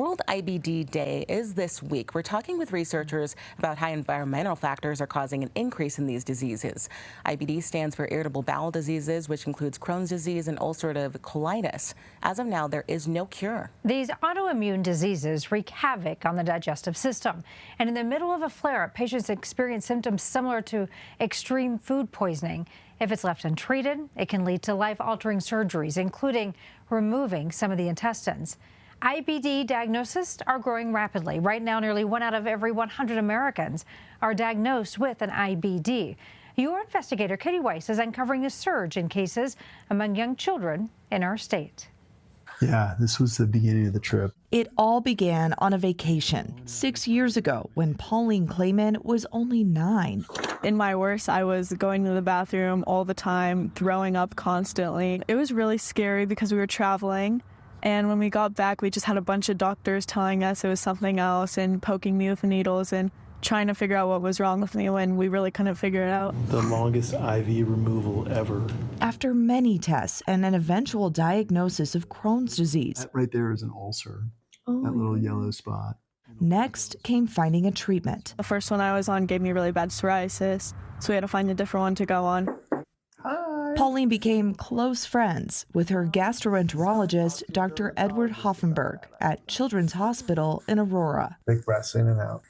World IBD Day is this week. We're talking with researchers about how environmental factors are causing an increase in these diseases. IBD stands for irritable bowel diseases, which includes Crohn's disease and ulcerative colitis. As of now, there is no cure. These autoimmune diseases wreak havoc on the digestive system. And in the middle of a flare-up, patients experience symptoms similar to extreme food poisoning. If it's left untreated, it can lead to life-altering surgeries, including removing some of the intestines. IBD diagnoses are growing rapidly. Right now, nearly 1 out of every 100 Americans are diagnosed with an IBD. Your investigator, Katie Weiss, is uncovering a surge in cases among young children in our state. Yeah, this was the beginning of the trip. It all began on a vacation 6 years ago when Pauline Clayman was only 9. In my worst, I was going to the bathroom all the time, throwing up constantly. It was really scary because we were traveling. And when we got back, we just had a bunch of doctors telling us it was something else and poking me with needles and trying to figure out what was wrong with me when we really couldn't figure it out. The longest IV removal ever. After many tests and an eventual diagnosis of Crohn's disease. That right there is an ulcer, that little yellow spot. Next came finding a treatment. The first one I was on gave me really bad psoriasis, so we had to find a different one to go on. Pauline became close friends with her gastroenterologist, Dr. Edward Hoffenberg, at Children's Hospital in Aurora. Big breaths in and out.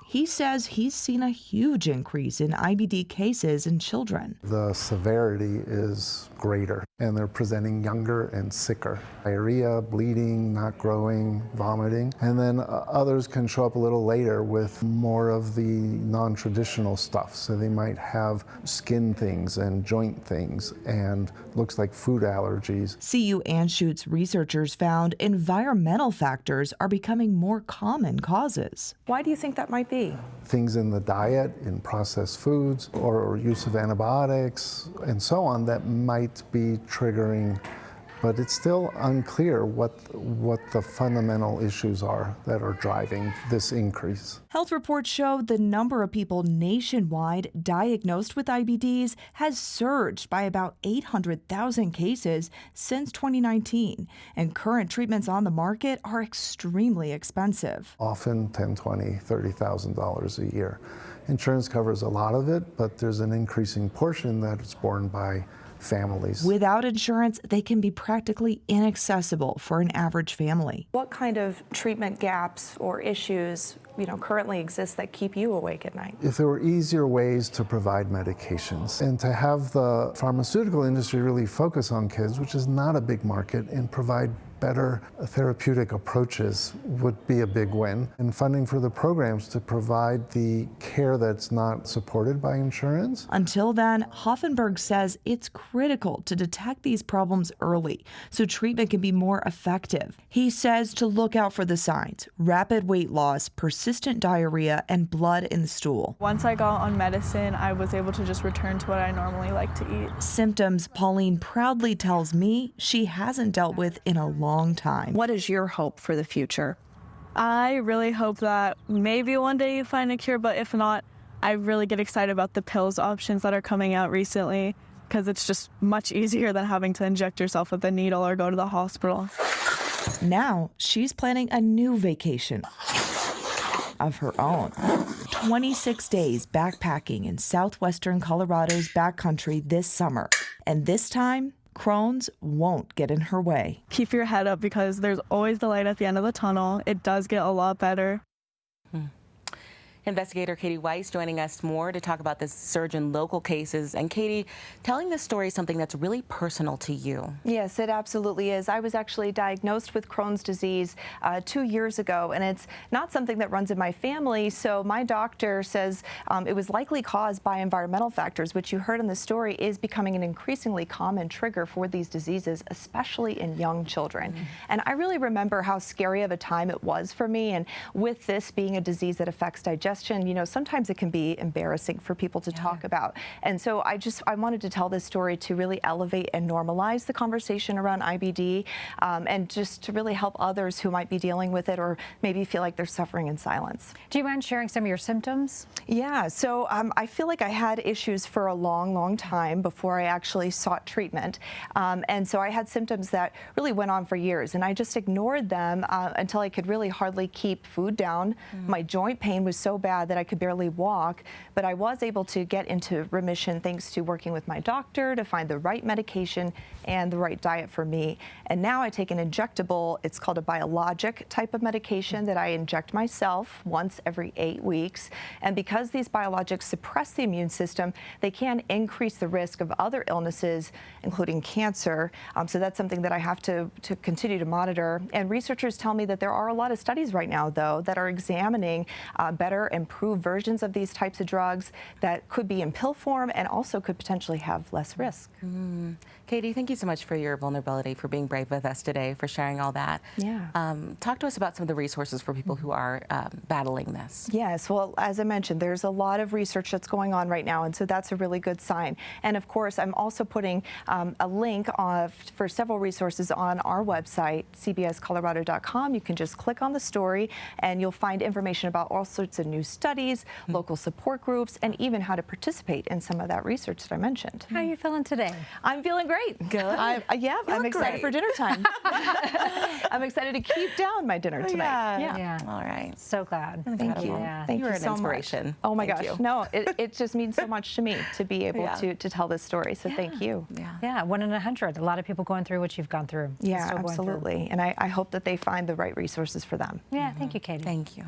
He says he's seen a huge increase in IBD cases in children. The severity is greater, and they're presenting younger and sicker. Diarrhea, bleeding, not growing, vomiting, and then others can show up a little later with more of the non-traditional stuff. So they might have skin things and joint things and looks like food allergies. CU Anschutz researchers found environmental factors are becoming more common causes. Why do you think that might be? Things in the diet, in processed foods, or use of antibiotics, and so on that might be triggering, but it's still unclear what the fundamental issues are that are driving this increase. Health reports show the number of people nationwide diagnosed with IBDs has surged by about 800,000 cases since 2019, and current treatments on the market are extremely expensive. Often $10,000, $20,000, $30,000 a year. Insurance covers a lot of it, but there's an increasing portion that is borne by families. Without insurance, they can be practically inaccessible for an average family. What kind of treatment gaps or issues, currently exist that keep you awake at night? If there were easier ways to provide medications and to have the pharmaceutical industry really focus on kids, which is not a big market, and provide better therapeutic approaches would be a big win. And funding for the programs to provide the care that's not supported by insurance. Until then, Hoffenberg says it's critical to detect these problems early so treatment can be more effective. He says to look out for the signs: rapid weight loss, persistent diarrhea, and blood in the stool. Once I got on medicine, I was able to just return to what I normally like to eat. Symptoms Pauline proudly tells me she hasn't dealt with in a long time. What is your hope for the future? I really hope that maybe one day you find a cure, but if not, I really get excited about the pills options that are coming out recently, because it's just much easier than having to inject yourself with a needle or go to the hospital. Now she's planning a new vacation of her own. 26 days backpacking in southwestern Colorado's backcountry this summer. And this time, Crohn's won't get in her way. Keep your head up because there's always the light at the end of the tunnel. It does get a lot better. Investigator Katie Weiss joining us more to talk about this surge in local cases. And Katie, telling this story is something that's really personal to you. Yes, it absolutely is. I was actually diagnosed with Crohn's disease 2 years ago, and it's not something that runs in my family. So my doctor says it was likely caused by environmental factors, which you heard in the story is becoming an increasingly common trigger for these diseases, especially in young children. And I really remember how scary of a time it was for me. And with this being a disease that affects digestion, digestion, you know, sometimes it can be embarrassing for people to talk about. And so I wanted to tell this story to really elevate and normalize the conversation around IBD, and just to really help others who might be dealing with it or maybe feel like they're suffering in silence. Do you mind sharing some of your symptoms? Yeah, so I feel like I had issues for a long time before I actually sought treatment. And so I had symptoms that really went on for years, and I just ignored them until I could really hardly keep food down. My joint pain was so bad that I could barely walk, but I was able to get into remission thanks to working with my doctor to find the right medication and the right diet for me. And now I take an injectable, it's called a biologic type of medication that I inject myself once every 8 weeks. And because these biologics suppress the immune system, they can increase the risk of other illnesses, including cancer. So that's something that I have to continue to monitor. And researchers tell me that there are a lot of studies right now, though, that are examining better, improved versions of these types of drugs that could be in pill form and also could potentially have less risk. Katie, thank you so much for your vulnerability, for being brave with us today, for sharing all that. Yeah. Talk to us about some of the resources for people who are battling this. Yes, well, as I mentioned, there's a lot of research that's going on right now, and so that's a really good sign. And of course, I'm also putting a link for several resources on our website, cbscolorado.com. You can just click on the story, and you'll find information about all sorts of new studies, local support groups, and even how to participate in some of that research that I mentioned. How are you feeling today? I'm feeling great. Good. I'm excited for dinner time. I'm excited to keep down my dinner tonight. Yeah. All right. So glad. Thank you. Yeah. Thank You you are an so inspiration. much. Oh my Thank gosh. you. No, it just means so much to me to be able to tell this story. So thank you. Yeah, 1 in 100. A lot of people going through what you've gone through. Yeah, Still going through. absolutely. And I hope that they find the right resources for them. Yeah, thank you, Katie. Thank you.